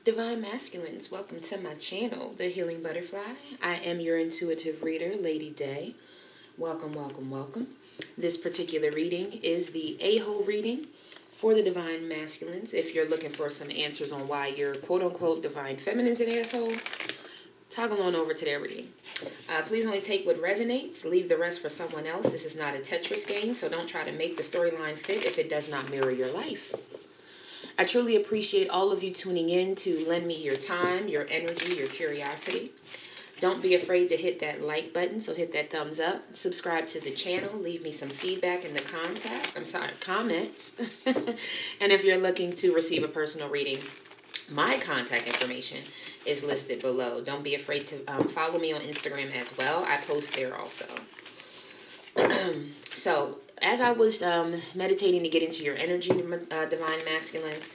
Divine Masculines, welcome to my channel, The Healing Butterfly. I am your intuitive reader, Lady Day. Welcome, welcome, welcome. This particular reading is the a-hole reading for the Divine Masculines. If you're looking for some answers on why you're quote-unquote Divine Feminine's an asshole, toggle on over to their reading. Please only take what resonates. Leave the rest for someone else. This is not a Tetris game, so don't try to make the storyline fit if it does not mirror your life. I truly appreciate all of you tuning in to lend me your time, your energy, your curiosity. Don't be afraid to hit that like button, so hit that thumbs up. Subscribe to the channel. Leave me some feedback in the comments. And if you're looking to receive a personal reading, my contact information is listed below. Don't be afraid to follow me on Instagram as well. I post there also. So, as I was meditating to get into your energy, Divine Masculines,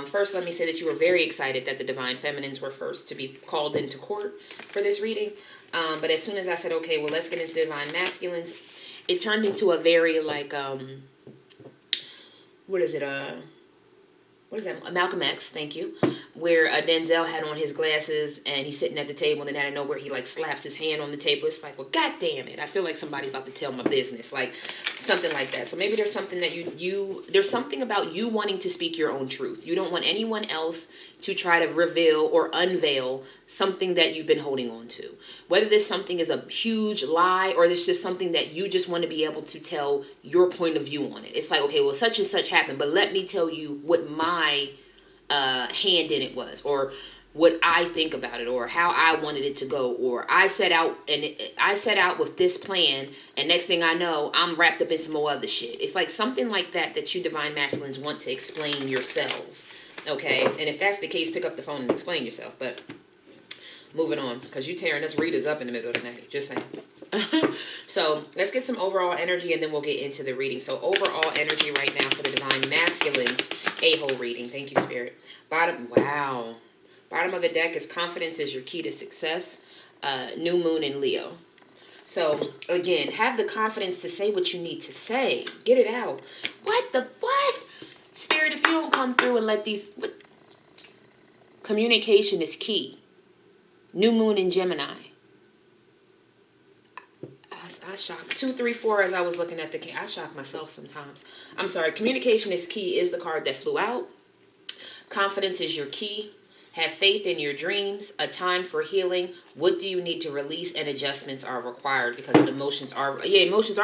first let me say that you were very excited that the Divine Feminines were first to be called into court for this reading. But as soon as I said, okay, well, let's get into Divine Masculines, it turned into a very, like, what is that? Malcolm X, thank you. Where Denzel had on his glasses and he's sitting at the table and then out of nowhere he like slaps his hand on the table. It's like, well, God damn it. I feel like somebody's about to tell my business. Like something like that. So maybe there's something that there's something about you wanting to speak your own truth. You don't want anyone else to try to reveal or unveil something that you've been holding on to. Whether this something is a huge lie or it's just something that you just want to be able to tell your point of view on it. It's like, okay, well, such and such happened, but let me tell you what my hand in it was, or what I think about it, or how I wanted it to go, or I set out with this plan, and next thing I know, I'm wrapped up in some more other shit. It's like something like that you Divine Masculines want to explain yourselves. Okay, and if that's the case, pick up the phone and explain yourself. But moving on, because you tearing us readers up in the middle of the night. Just saying. So let's get some overall energy, and then we'll get into the reading. So overall energy right now for the Divine Masculines a-hole reading. Thank you, Spirit. Bottom of the deck is confidence is your key to success. New moon in Leo. So again, have the confidence to say what you need to say. Get it out. What? Spirit, if you don't come through and let these... Communication is key. New moon in Gemini. I shocked 2, 3, 4 as I was looking at the... I shock myself sometimes. I'm sorry. Communication is key is the card that flew out. Confidence is your key. Have faith in your dreams. A time for healing. What do you need to release? And adjustments are required because emotions are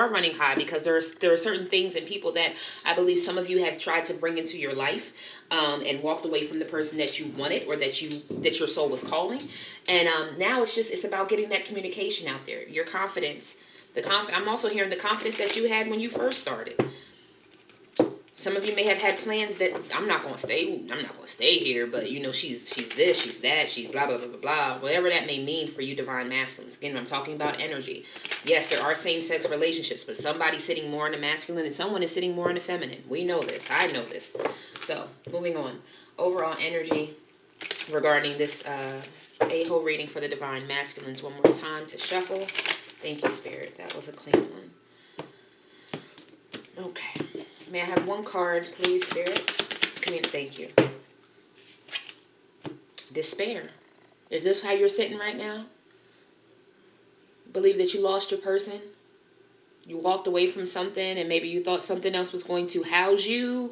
running high, because there are certain things and people that I believe some of you have tried to bring into your life and walked away from the person that you wanted or that your soul was calling. And now it's about getting that communication out there. Your confidence. I'm also hearing the confidence that you had when you first started. Some of you may have had plans that I'm not going to stay here, but you know, she's this, she's that, she's blah, blah, blah, blah, blah, whatever that may mean for you Divine Masculines. Again, I'm talking about energy. Yes, there are same-sex relationships, but somebody's sitting more in the masculine and someone is sitting more in the feminine. We know this. I know this. So, moving on. Overall energy regarding this a-hole reading for the Divine Masculines. One more time to shuffle. Thank you, Spirit. That was a clean one. Okay. May I have one card, please, Spirit? Thank you. Despair. Is this how you're sitting right now? Believe that you lost your person? You walked away from something and maybe you thought something else was going to house you,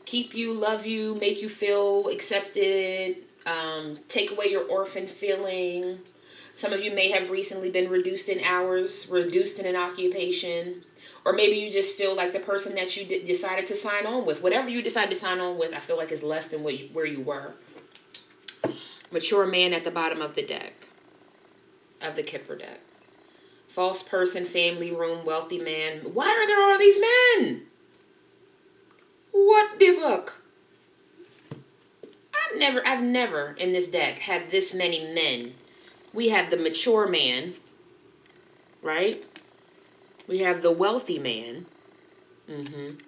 keep you, love you, make you feel accepted, take away your orphan feeling. Some of you may have recently been reduced in hours, reduced in an occupation, or maybe you just feel like the person that you decided to sign on with, whatever you decided to sign on with, I feel like is less than where you were. Mature man at the bottom of the deck, of the Kipper deck. False person, family room, wealthy man. Why are there all these men? What the fuck? I've never in this deck had this many men. We have the mature man, right? We have the wealthy man. And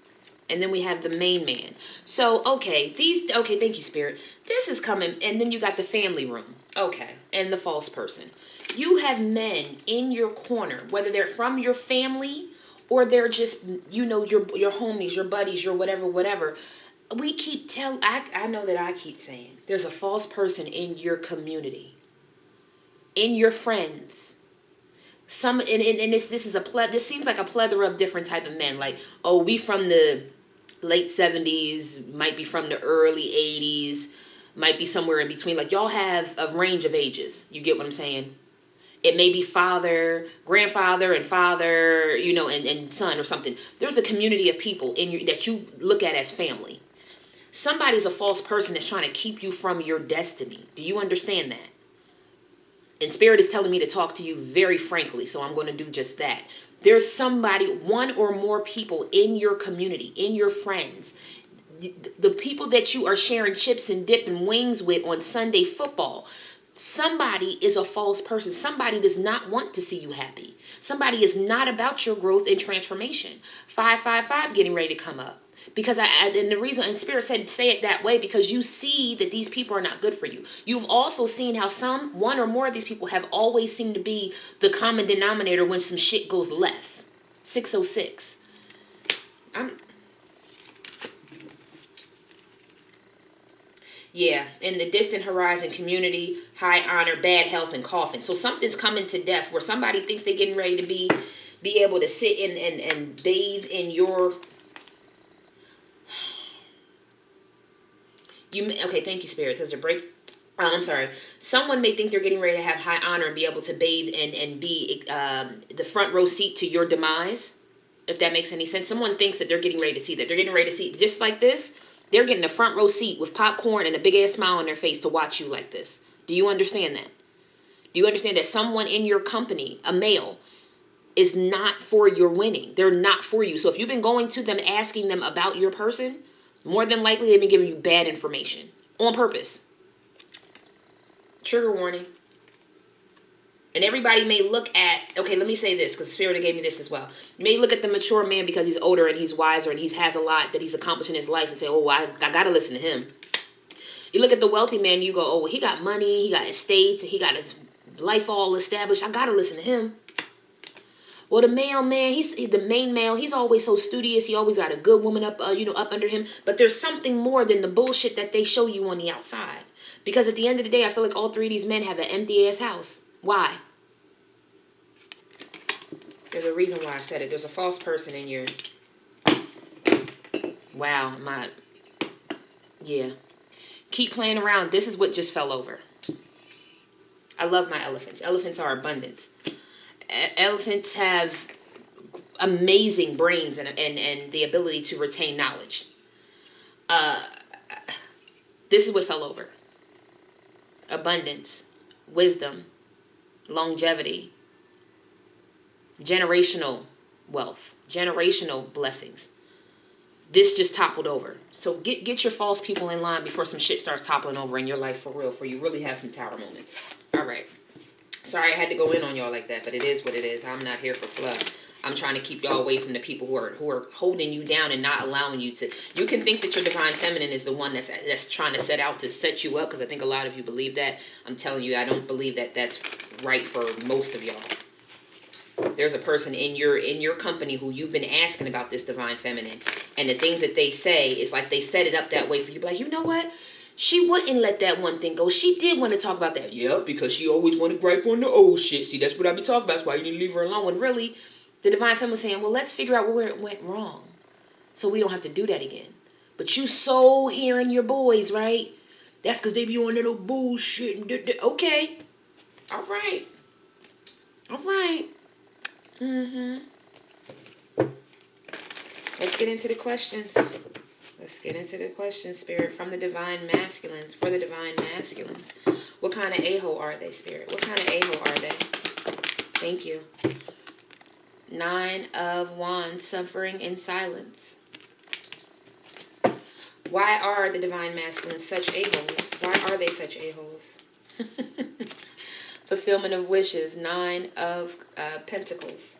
then we have the main man. So, okay, thank you, Spirit. This is coming, and then you got the family room. Okay, and the false person. You have men in your corner, whether they're from your family or they're just, you know, your homies, your buddies, your whatever. we keep I know that I keep saying there's a false person in your community, in your friends. This is this seems like a plethora of different type of men. Like, oh, we from the late 70s, might be from the early 80s, might be somewhere in between. Like, y'all have a range of ages. You get what I'm saying? It may be father, grandfather, and father, and son or something. There's a community of people that you look at as family. Somebody's a false person that's trying to keep you from your destiny. Do you understand that? And Spirit is telling me to talk to you very frankly, so I'm going to do just that. There's somebody, one or more people in your community, in your friends, the people that you are sharing chips and dip and wings with on Sunday football. Somebody is a false person. Somebody does not want to see you happy. Somebody is not about your growth and transformation. 555 getting ready to come up. Because and the reason, and Spirit said say it that way, because you see that these people are not good for you. You've also seen how one or more of these people have always seemed to be the common denominator when some shit goes left. 606. Yeah, in the distant horizon, community, high honor, bad health, and coffin. So something's coming to death where somebody thinks they're getting ready to be able to sit in and bathe in your... Okay, thank you, Spirit. There's a break. I'm sorry. Someone may think they're getting ready to have high honor and be able to bathe and be the front row seat to your demise, if that makes any sense. Someone thinks that they're getting ready to see that. They're getting ready to see, just like this, they're getting a front row seat with popcorn and a big-ass smile on their face to watch you like this. Do you understand that? Do you understand that someone in your company, a male, is not for your winning? They're not for you. So if you've been going to them, asking them about your person, more than likely they've been giving you bad information on purpose. Trigger warning. And everybody may look at, okay, let me say this, because the Spirit gave me this as well. You may look at the mature man because he's older and he's wiser and he has a lot that he's accomplished in his life and say, oh, I got to listen to him. You look at the wealthy man and you go, oh, well, he got money, he got estates, and he got his life all established. I got to listen to him. Well, the male man, the main male, he's always so studious. He always got a good woman up under him. But there's something more than the bullshit that they show you on the outside. Because at the end of the day, I feel like all three of these men have an empty-ass house. Why? There's a reason why I said it. There's a false person in your... Wow, yeah. Keep playing around. This is what just fell over. I love my elephants. Elephants are abundance. Elephants have amazing brains and the ability to retain knowledge. This is what fell over. Abundance, wisdom, longevity, generational wealth, generational blessings. This just toppled over. So get your false people in line before some shit starts toppling over in your life for real, for you really have some tower moments. All right. Sorry I had to go in on y'all like that, but it is what it is. I'm not here for fluff. I'm trying to keep y'all away from the people who are holding you down and not allowing you to... You can think that your divine feminine is the one that's trying to set out to set you up, because I think a lot of you believe that. I'm telling you, I don't believe that that's right for most of y'all. There's a person in your company who you've been asking about this divine feminine, and the things that they say is like they set it up that way for you. But like, you know what? She wouldn't let that one thing go. She did want to talk about that. Yeah, because she always want to gripe on the old shit. See, that's what I be talking about. That's why you need to leave her alone. When really, the divine feminine was saying, well, let's figure out where it went wrong, so we don't have to do that again. But you so hearing your boys, right? That's because they be on that old bullshit. Okay. All right. All right. Let's get into the questions. Let's get into the questions, Spirit, from the divine masculines, for the divine masculines. What kind of a-hole are they, Spirit? What kind of a-hole are they? Thank you. 9 of Wands, suffering in silence. Why are the divine masculines such a-holes? Why are they such a-holes? Fulfillment of wishes, 9 of Pentacles.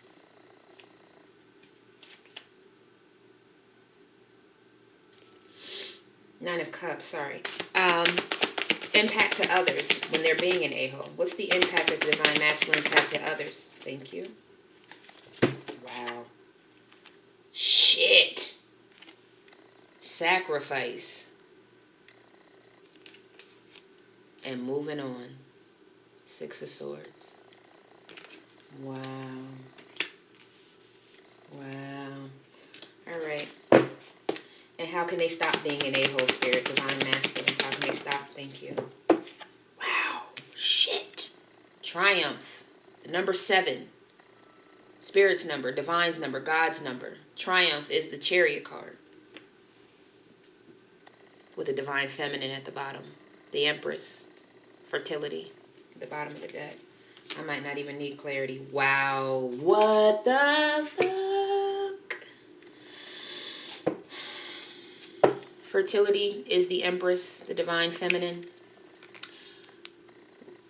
Nine of Cups, sorry. Impact to others when they're being an a-hole. What's the impact of the divine masculine impact to others? Thank you. Wow. Shit. sacrifice, and moving on. 6 of Swords. Wow. Wow. All right. And how can they stop being an a-hole, Spirit? Divine Masculines. How can they stop? Thank you. Wow. Shit. Triumph. The number 7. Spirit's number. Divine's number. God's number. Triumph is the Chariot card, with the Divine Feminine at the bottom. The Empress. Fertility. At the bottom of the deck. I might not even need clarity. Wow. What the fuck? Fertility is the Empress, the Divine Feminine.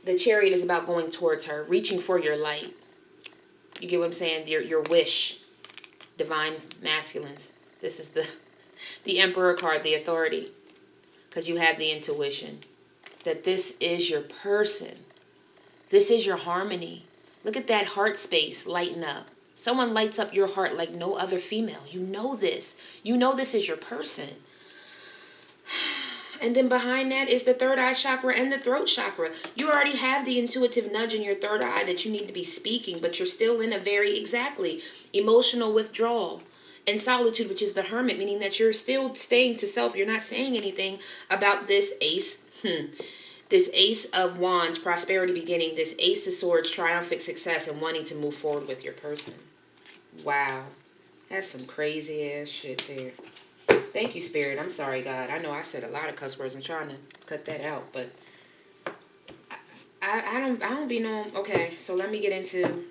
The Chariot is about going towards her, reaching for your light. You get what I'm saying? Your wish. Divine Masculines. This is the Emperor card, the authority. Because you have the intuition that this is your person. This is your harmony. Look at that heart space lighten up. Someone lights up your heart like no other female. You know this. You know this is your person. And then behind that is the third eye chakra and the throat chakra. You already have the intuitive nudge in your third eye that you need to be speaking, but you're still in a very, exactly, emotional withdrawal and solitude, which is the hermit, meaning that you're still staying to self. You're not saying anything about this ace. This Ace of Wands, prosperity beginning. This Ace of Swords, triumphant success and wanting to move forward with your person. Wow. That's some crazy ass shit there. Thank you, Spirit. I'm sorry, God. I know I said a lot of cuss words. I'm trying to cut that out, but I don't be known. Okay, so let me get into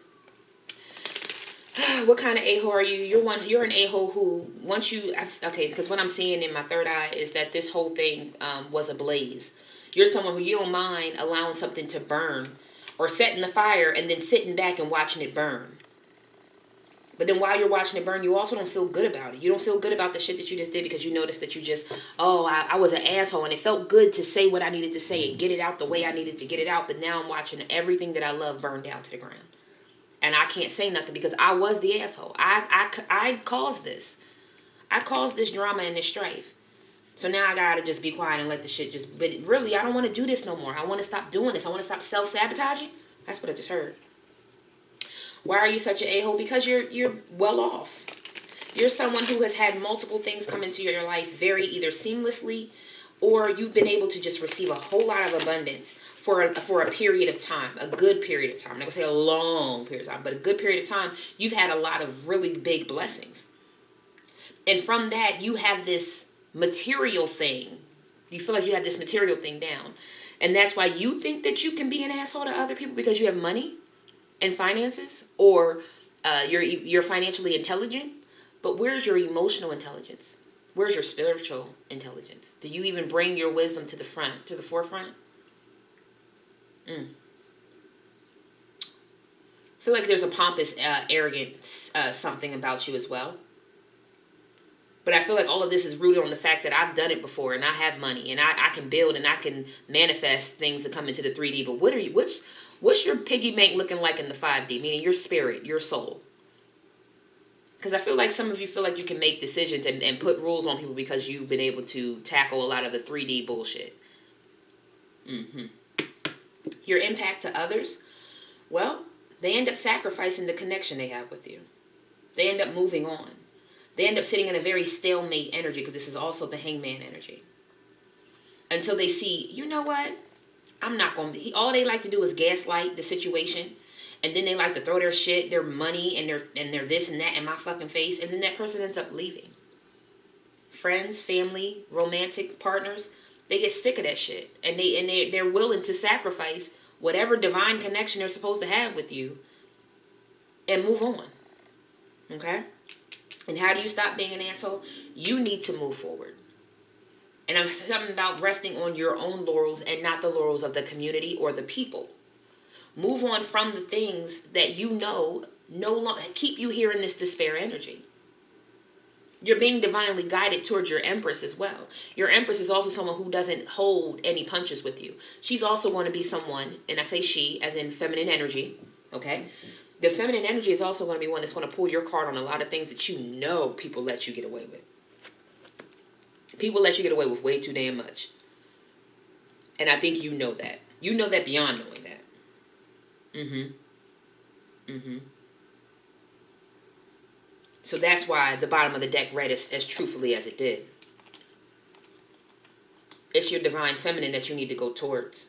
what kind of a-hole are you? You're an a-hole who once you okay, because what I'm seeing in my third eye is that this whole thing was a blaze. You're someone who you don't mind allowing something to burn or setting the fire and then sitting back and watching it burn. But then while you're watching it burn, you also don't feel good about it. You don't feel good about the shit that you just did because you noticed that you just, I was an asshole and it felt good to say what I needed to say and get it out the way I needed to get it out. But now I'm watching everything that I love burn down to the ground. And I can't say nothing because I was the asshole. I caused this. I caused this drama and this strife. So now I gotta just be quiet and let the shit just, but really, I don't want to do this no more. I want to stop doing this. I want to stop self-sabotaging. That's what I just heard. Why are you such an a-hole? Because you're well off. You're someone who has had multiple things come into your life very either seamlessly or you've been able to just receive a whole lot of abundance for a period of time, a good period of time. I'm not going to say a long period of time, but a good period of time. You've had a lot of really big blessings. And from that, you have this material thing. You feel like you have this material thing down. And that's why you think that you can be an asshole to other people because you have money and finances, or you're financially intelligent. But where's your emotional intelligence? Where's your spiritual intelligence? Do you even bring your wisdom to the forefront? I feel like there's a pompous, arrogant something about you as well. But I feel like all of this is rooted on the fact that I've done it before and I have money and I can build and I can manifest things that come into the 3D. But what's your piggy bank looking like in the 5D? Meaning your spirit, your soul. Because I feel like some of you feel like you can make decisions and put rules on people because you've been able to tackle a lot of the 3D bullshit. Your impact to others, well, they end up sacrificing the connection they have with you. They end up moving on. They end up sitting in a very stalemate energy because this is also the hangman energy. Until they see, you know what? I'm not going to... All they like to do is gaslight the situation. And then they like to throw their shit, their money, and their this and that in my fucking face. And then that person ends up leaving. Friends, family, romantic partners, they get sick of that shit. And they're willing to sacrifice whatever divine connection they're supposed to have with you and move on. Okay? And how do you stop being an asshole? You need to move forward. And I'm something about resting on your own laurels and not the laurels of the community or the people. Move on from the things that you know no longer keep you here in this despair energy. You're being divinely guided towards your Empress as well. Your Empress is also someone who doesn't hold any punches with you. She's also going to be someone, and I say she as in feminine energy, okay? The feminine energy is also going to be one that's going to pull your card on a lot of things that you know people let you get away with. People let you get away with way too damn much. And I think you know that. You know that beyond knowing that. So that's why the bottom of the deck read as truthfully as it did. It's your divine feminine that you need to go towards.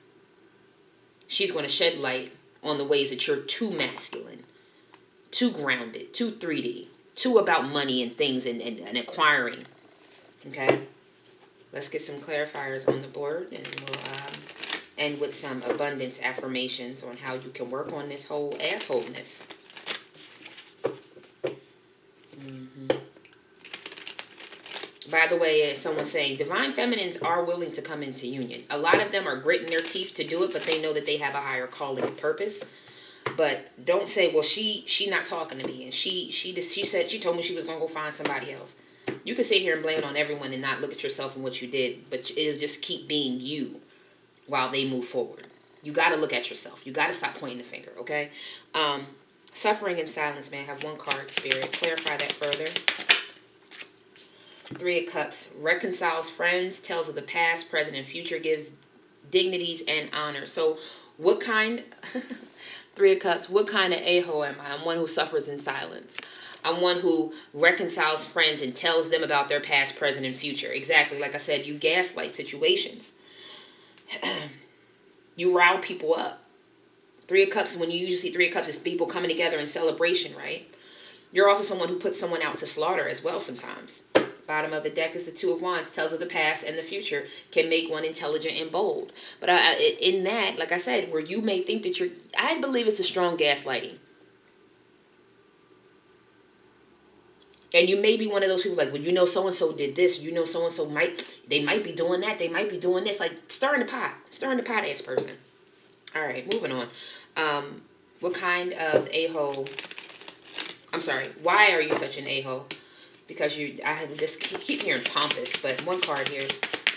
She's going to shed light on the ways that you're too masculine, too grounded, too 3D, too about money and things and acquiring. Okay? Let's get some clarifiers on the board, and we'll end with some abundance affirmations on how you can work on this whole assholeness. By the way, someone's saying, divine feminines are willing to come into union. A lot of them are gritting their teeth to do it, but they know that they have a higher calling and purpose. But don't say, well, she not talking to me, and she said, she told me she was going to go find somebody else. You can sit here and blame it on everyone and not look at yourself and what you did, but it'll just keep being you while they move forward. You got to look at yourself. You got to stop pointing the finger, okay? Suffering in silence, may I have one card, Spirit? Clarify that further. 3 of Cups, reconciles friends, tells of the past, present, and future, gives dignities and honor. So what kind, 3 of Cups, what kind of a-hole am I? I'm one who suffers in silence. I'm one who reconciles friends and tells them about their past, present, and future. Exactly. Like I said, you gaslight situations. You rile people up. 3 of Cups, when you usually see 3 of Cups, it's people coming together in celebration, right? You're also someone who puts someone out to slaughter as well sometimes. Bottom of the deck is the 2 of Wands, tells of the past and the future, can make one intelligent and bold. But in that, like I said, where you may think that I believe it's a strong gaslighting. And you may be one of those people like, well, you know, so-and-so did this. You know, so-and-so might be doing that. They might be doing this. Like, stirring the pot ass person. All right, moving on. What kind of a-hole? I'm sorry. Why are you such an a-hole? Because I just keep hearing pompous, but one card here.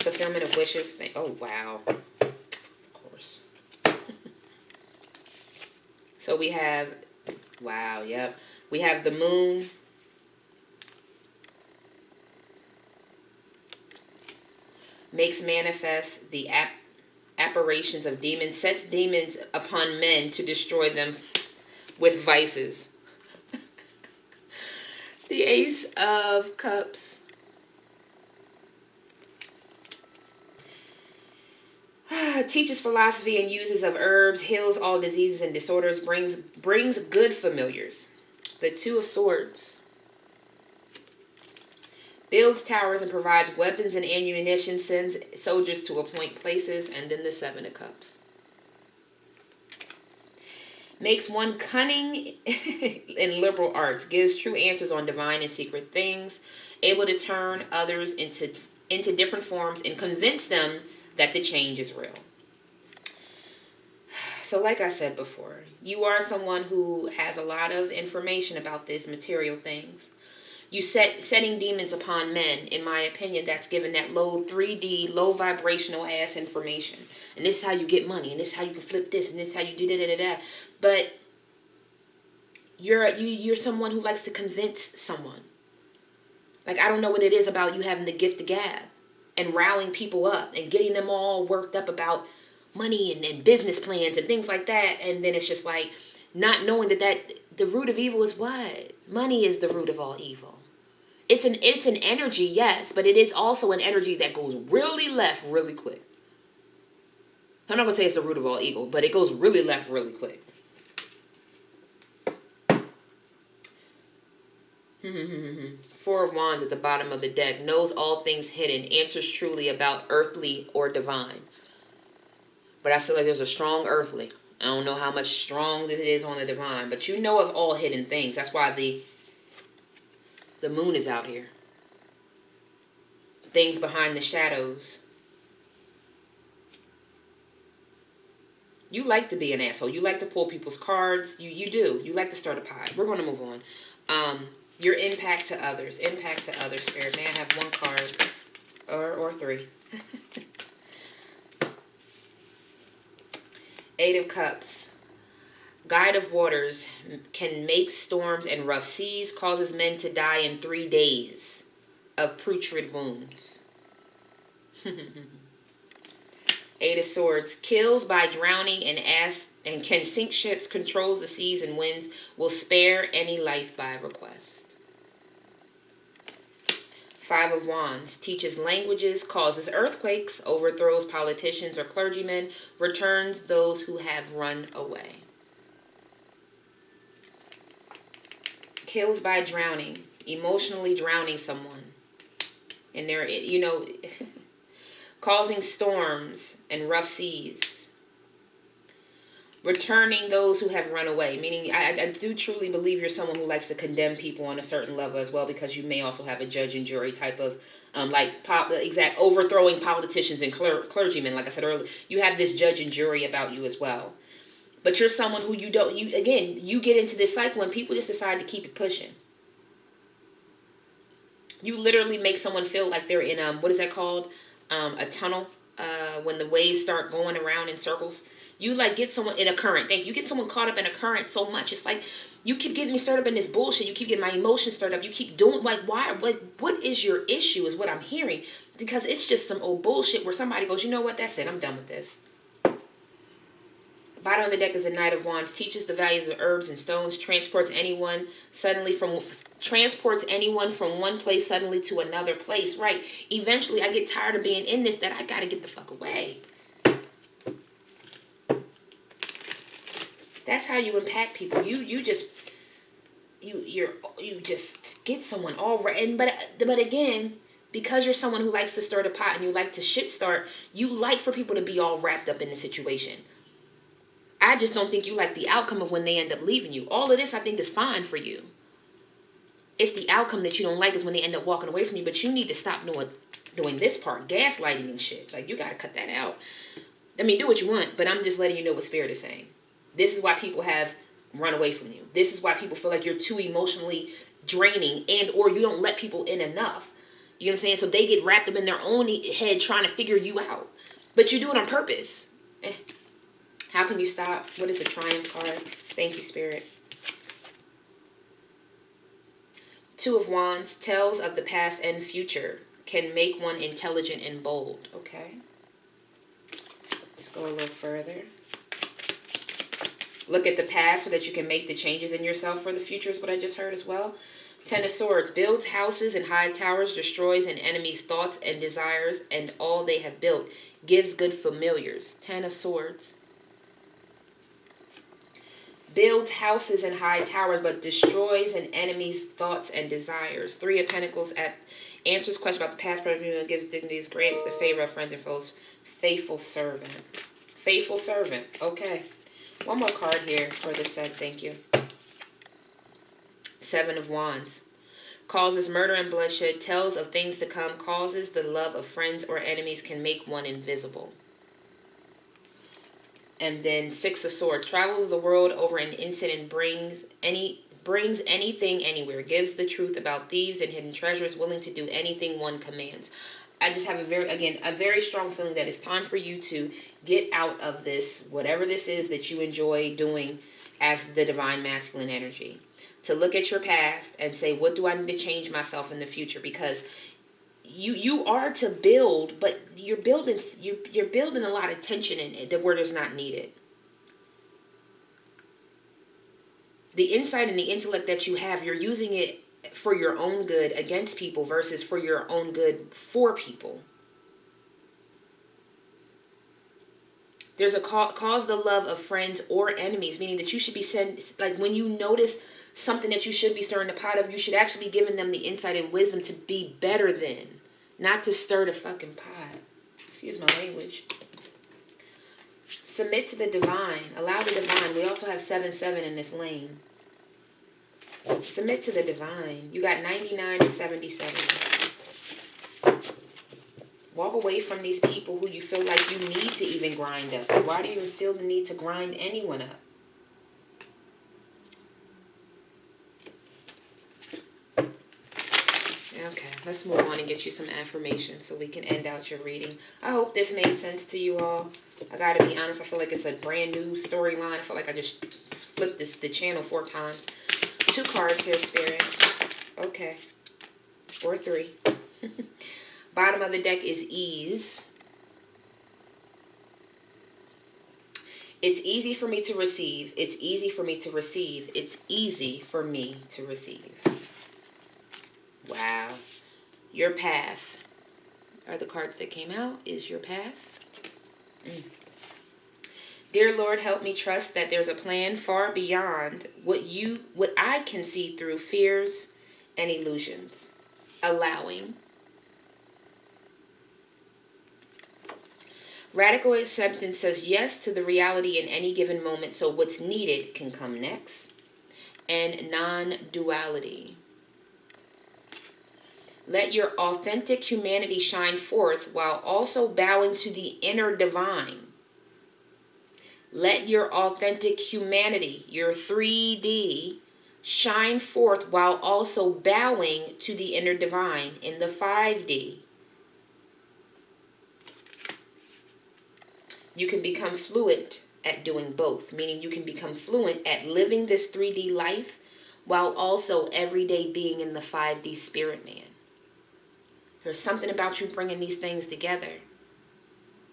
Fulfillment of wishes. Oh, wow. Of course. So we have, wow, yep. We have the moon. Makes manifest the apparitions of demons, sets demons upon men to destroy them with vices. The Ace of Cups. Teaches philosophy and uses of herbs, heals all diseases and disorders, brings good familiars. The 2 of Swords. Builds towers and provides weapons and ammunition, sends soldiers to appoint places, and then the 7 of Cups. Makes one cunning in liberal arts, gives true answers on divine and secret things, able to turn others into different forms and convince them that the change is real. So like I said before, you are someone who has a lot of information about these material things. You setting demons upon men, in my opinion, that's given that low 3D, low vibrational ass information. And this is how you get money, and this is how you can flip this, and this is how you do da-da-da-da. But you're someone who likes to convince someone. Like, I don't know what it is about you having the gift of gab and riling people up and getting them all worked up about money and business plans and things like that. And then it's just like not knowing that the root of evil is what? Money is the root of all evil. It's an energy, yes, but it is also an energy that goes really left really quick. I'm not going to say it's the root of all evil, but it goes really left really quick. Four of Wands at the bottom of the deck. Knows all things hidden. Answers truly about earthly or divine. But I feel like there's a strong earthly. I don't know how much strong this is on the divine. But you know of all hidden things. That's why the moon is out here. Things behind the shadows. You like to be an asshole. You like to pull people's cards. You do. You like to start a pot. We're going to move on. Your impact to others. Impact to others, Spirit. May I have one card? Or 3. 8 of Cups. Guide of waters. Can make storms and rough seas. Causes men to die in 3 days of putrid wounds. Eight of Swords. Kills by drowning and can sink ships, controls the seas and winds, will spare any life by request. Five of Wands. Teaches languages, causes earthquakes, overthrows politicians or clergymen, returns those who have run away. Kills by drowning, emotionally drowning someone. And they're, causing storms and rough seas. Returning those who have run away. Meaning, I do truly believe you're someone who likes to condemn people on a certain level as well, because you may also have a judge and jury type of, overthrowing politicians and clergymen. Like I said earlier, you have this judge and jury about you as well. But you're someone who you get into this cycle when people just decide to keep it pushing. You literally make someone feel like they're in, what is that called? A tunnel, when the waves start going around in circles. You get someone in a current. You get someone caught up in a current so much. It's like, you keep getting me stirred up in this bullshit. You keep getting my emotions stirred up. You keep doing, why? What is your issue is what I'm hearing. Because it's just some old bullshit where somebody goes, you know what, that's it, I'm done with this. Bottom of the deck is the Knight of Wands. Teaches the values of herbs and stones. Transports anyone from one place suddenly to another place. Right. Eventually, I get tired of being in this, that I got to get the fuck away. That's how you impact people. You just get someone all right. But again, because you're someone who likes to stir the pot and you like to shit start, you like for people to be all wrapped up in the situation. I just don't think you like the outcome of when they end up leaving you. All of this, I think, is fine for you. It's the outcome that you don't like is when they end up walking away from you. But you need to stop doing this part, gaslighting and shit. You got to cut that out. I mean, do what you want, but I'm just letting you know what Spirit is saying. This is why people have run away from you. This is why people feel like you're too emotionally draining and or you don't let people in enough. You know what I'm saying? So they get wrapped up in their own head trying to figure you out. But you do it on purpose. How can you stop? What is the Triumph card? Thank you, Spirit. Two of Wands. Tells of the past and future. Can make one intelligent and bold. Okay. Let's go a little further. Look at the past so that you can make the changes in yourself for the future is what I just heard as well. Ten of Swords. Builds houses and high towers. Destroys an enemy's thoughts and desires and all they have built. Gives good familiars. Ten of Swords. Builds houses and high towers, but destroys an enemy's thoughts and desires. Three of Pentacles answers questions about the past, present, gives dignities, grants the favor of friends and foes. Faithful servant. Faithful servant. Okay. One more card here for this set. Thank you. Seven of Wands. Causes murder and bloodshed. Tells of things to come. Causes the love of friends or enemies. Can make one invisible. And then Six of Swords. Travels the world over an instant. Brings anything anywhere. Gives the truth about thieves and hidden treasures. Willing to do anything one commands. I just have a very strong feeling that it's time for you to get out of this, whatever this is that you enjoy doing as the divine masculine energy. To look at your past and say, what do I need to change myself in the future? Because you are to build, but you're building a lot of tension in it where there's not needed. The insight and the intellect that you have, you're using it for your own good against people versus for your own good for people. There's a cause the love of friends or enemies, meaning that you should be when you notice something that you should be stirring the pot of, you should actually be giving them the insight and wisdom to be better than, not to stir the fucking pot. Excuse my language. Submit to the divine. Allow the divine. We also have 7-7 in this lane. Submit to the divine. You got 99 and 77. Walk away from these people who you feel like you need to even grind up. Why do you even feel the need to grind anyone up? Okay, let's move on and get you some affirmation so we can end out your reading. I hope this made sense to you all. I gotta be honest, I feel like it's a brand new storyline. I feel like I just flipped the channel 4 times. 2 cards here, Spirit. Okay. Or 3. Bottom of the deck is ease. It's easy for me to receive. It's easy for me to receive. It's easy for me to receive. Wow. Your path are the cards that came out. Is your path. Dear Lord, help me trust that there's a plan far beyond what I can see through fears and illusions. Allowing. Radical acceptance says yes to the reality in any given moment, so what's needed can come next. And non-duality. Let your authentic humanity shine forth while also bowing to the inner divine. Let your authentic humanity, your 3D, shine forth while also bowing to the inner divine in the 5D. You can become fluent at doing both, meaning you can become fluent at living this 3D life while also every day being in the 5D spirit man. There's something about you bringing these things together.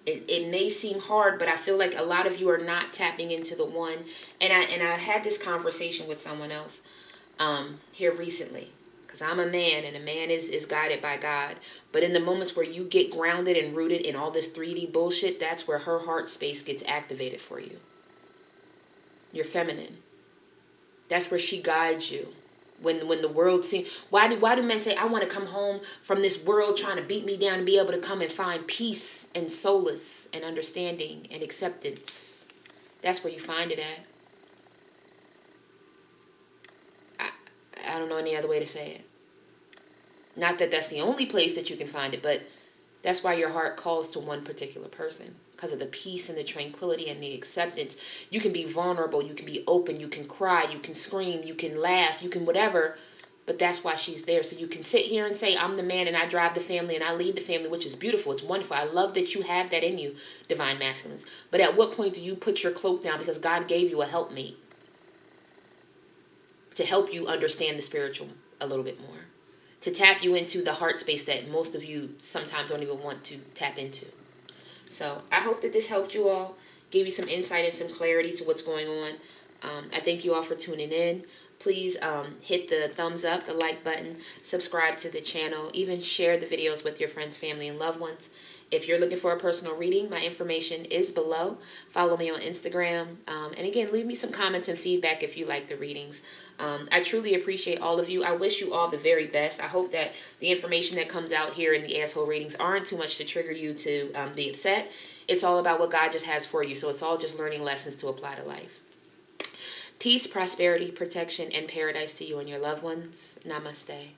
It may seem hard, but I feel like a lot of you are not tapping into the one. And I had this conversation with someone else here recently. Because I'm a man, and a man is guided by God. But in the moments where you get grounded and rooted in all this 3D bullshit, that's where her heart space gets activated for you. You're feminine. That's where she guides you. When the world seems... Why do men say, I want to come home from this world trying to beat me down and be able to come and find peace and solace and understanding and acceptance? That's where you find it at. I don't know any other way to say it. Not that that's the only place that you can find it, but that's why your heart calls to one particular person. Because of the peace and the tranquility and the acceptance. You can be vulnerable, you can be open, you can cry, you can scream, you can laugh, you can whatever. But that's why she's there. So you can sit here and say, I'm the man and I drive the family and I lead the family, which is beautiful. It's wonderful. I love that you have that in you, divine masculines. But at what point do you put your cloak down because God gave you a helpmate to help you understand the spiritual a little bit more? To tap you into the heart space that most of you sometimes don't even want to tap into. So I hope that this helped you all, gave you some insight and some clarity to what's going on. I thank you all for tuning in. Please hit the thumbs up, the like button, subscribe to the channel, even share the videos with your friends, family, and loved ones. If you're looking for a personal reading, my information is below. Follow me on Instagram. And again, leave me some comments and feedback if you like the readings. I truly appreciate all of you. I wish you all the very best. I hope that the information that comes out here in the asshole readings aren't too much to trigger you to be upset. It's all about what God just has for you. So it's all just learning lessons to apply to life. Peace, prosperity, protection, and paradise to you and your loved ones. Namaste.